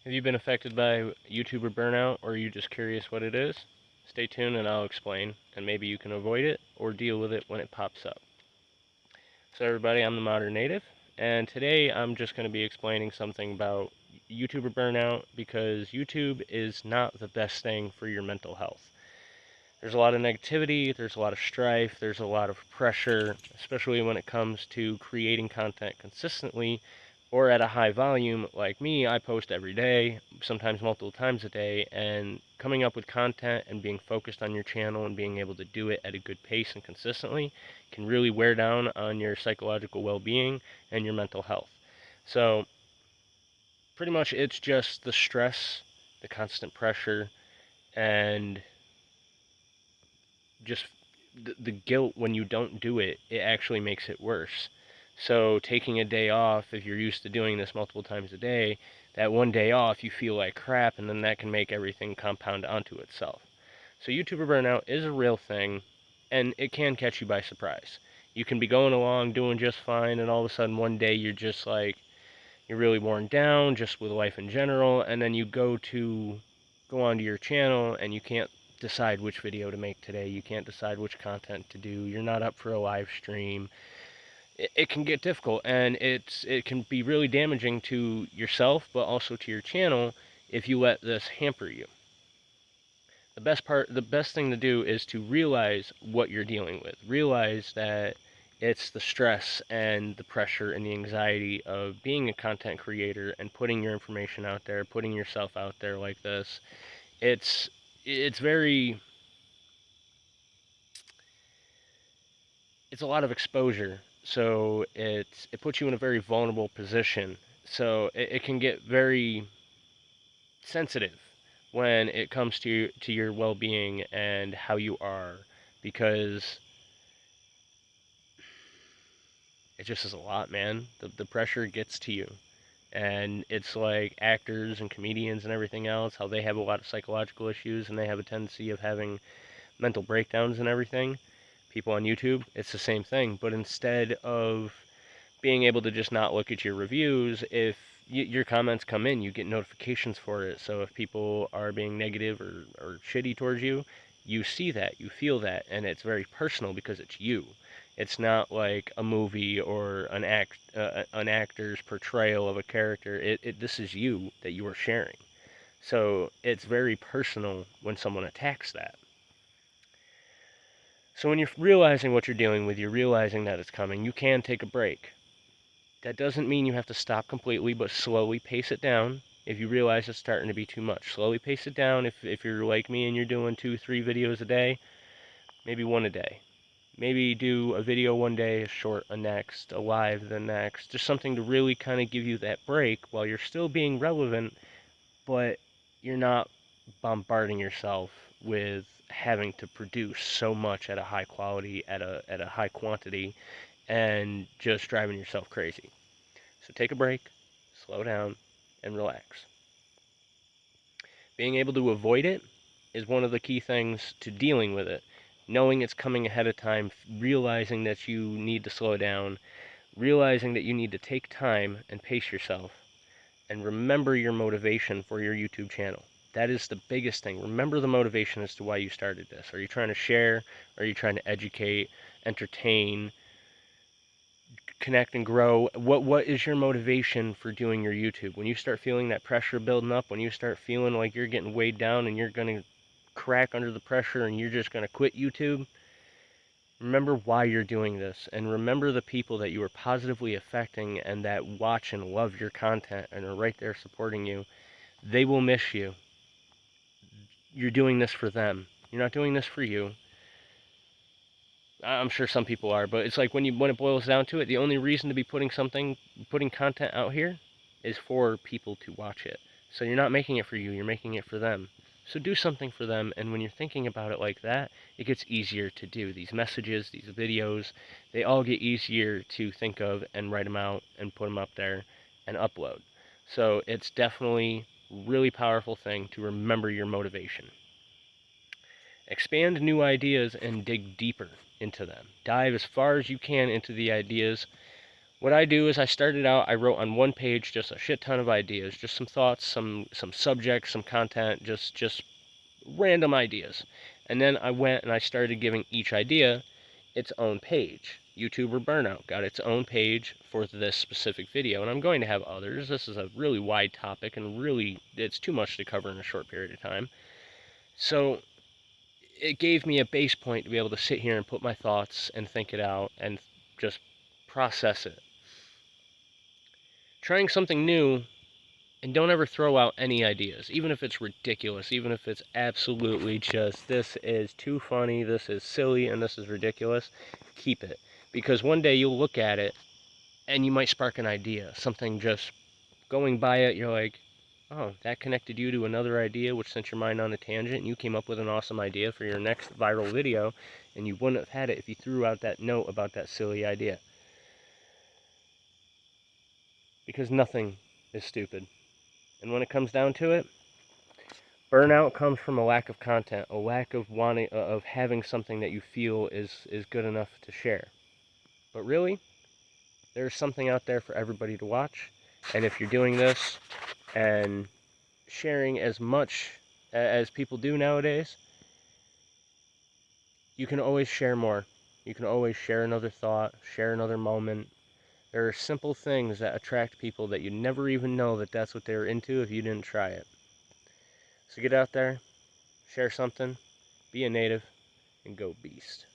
Have you been affected by YouTuber burnout, or are you just curious what it is? Stay tuned and I'll explain, and maybe you can avoid it or deal with it when it pops up. So everybody, I'm the Modern Native, and today I'm just going to be explaining something about YouTuber burnout because YouTube is not the best thing for your mental health. There's a lot of negativity, there's a lot of strife, there's a lot of pressure, especially when it comes to creating content consistently or at a high volume. Like me, I post every day, sometimes multiple times a day, and coming up with content and being focused on your channel and being able to do it at a good pace and consistently can really wear down on your psychological well-being and your mental health. So, pretty much it's just the stress, the constant pressure, and just the guilt when you don't do it, it actually makes it worse. So taking a day off, if you're used to doing this multiple times a day, that one day off you feel like crap, and then that can make everything compound onto itself. So YouTuber burnout is a real thing, and it can catch you by surprise. You can be going along doing just fine, and all of a sudden one day you're just like, you're really worn down just with life in general, and then you go onto your channel and you can't decide which video to make today. You can't decide which content to do. You're not up for a live stream. It can get difficult, and it can be really damaging to yourself, but also to your channel if you let this hamper you. The best thing to do is to realize what you're dealing with. Realize that it's the stress and the pressure and the anxiety of being a content creator and putting your information out there, putting yourself out there like this. It's it's very it's a lot of exposure. So it puts you in a very vulnerable position. So it can get very sensitive when it comes to your well-being and how you are, because it just is a lot, man. The pressure gets to you. And it's like actors and comedians and everything else, how they have a lot of psychological issues and they have a tendency of having mental breakdowns and everything. People on YouTube, it's the same thing. But instead of being able to just not look at your reviews, if your comments come in, you get notifications for it. So if people are being negative or shitty towards you, you see that, you feel that, and it's very personal because it's you. It's not like a movie or an actor's portrayal of a character. This is you that you are sharing. So it's very personal when someone attacks that. So when you're realizing what you're dealing with, you're realizing that it's coming, you can take a break. That doesn't mean you have to stop completely, but slowly pace it down. If you realize it's starting to be too much, slowly pace it down. If you're like me and you're doing 2, 3 videos a day, maybe one a day. Maybe do a video one day, a short a next, a live the next. Just something to really kind of give you that break while you're still being relevant, but you're not bombarding yourself with having to produce so much at a high quality, at a high quantity, and just driving yourself crazy. So take a break, slow down, and relax. Being able to avoid it is one of the key things to dealing with it. Knowing it's coming ahead of time, realizing that you need to slow down, realizing that you need to take time and pace yourself, and remember your motivation for your YouTube channel. That is the biggest thing. Remember the motivation as to why you started this. Are you trying to share? Are you trying to educate, entertain, connect and grow? What is your motivation for doing your YouTube? When you start feeling that pressure building up, when you start feeling like you're getting weighed down and you're going to crack under the pressure and you're just going to quit YouTube, remember why you're doing this, and remember the people that you are positively affecting and that watch and love your content and are right there supporting you. They will miss you. You're doing this for them. You're not doing this for you. I'm sure some people are, but it's like when it boils down to it, the only reason to be putting content out here is for people to watch it. So you're not making it for you, you're making it for them. So do something for them, and when you're thinking about it like that, it gets easier to do. These messages, these videos, they all get easier to think of and write them out and put them up there and upload. So it's definitely a really powerful thing to remember your motivation. Expand new ideas and dig deeper into them. Dive as far as you can into the ideas What I do is I started out, I wrote on one page just a shit ton of ideas, just some thoughts, some subjects, some content, just random ideas. And then I went and I started giving each idea its own page. YouTuber Burnout got its own page for this specific video, and I'm going to have others. This is a really wide topic, and really, it's too much to cover in a short period of time. So it gave me a base point to be able to sit here and put my thoughts and think it out and just process it. Trying something new, and don't ever throw out any ideas, even if it's ridiculous, even if it's absolutely just, this is too funny, this is silly, and this is ridiculous. Keep it. Because one day you'll look at it, and you might spark an idea. Something just going by it, you're like, oh, that connected you to another idea, which sent your mind on a tangent, and you came up with an awesome idea for your next viral video, and you wouldn't have had it if you threw out that note about that silly idea. Because nothing is stupid. And when it comes down to it, burnout comes from a lack of content, a lack of wanting, of having something that you feel is good enough to share. But really, there's something out there for everybody to watch. And if you're doing this and sharing as much as people do nowadays, you can always share more. You can always share another thought, share another moment. There are simple things that attract people that you never even know that that's what they're into if you didn't try it. So get out there, share something, be a native, and go beast.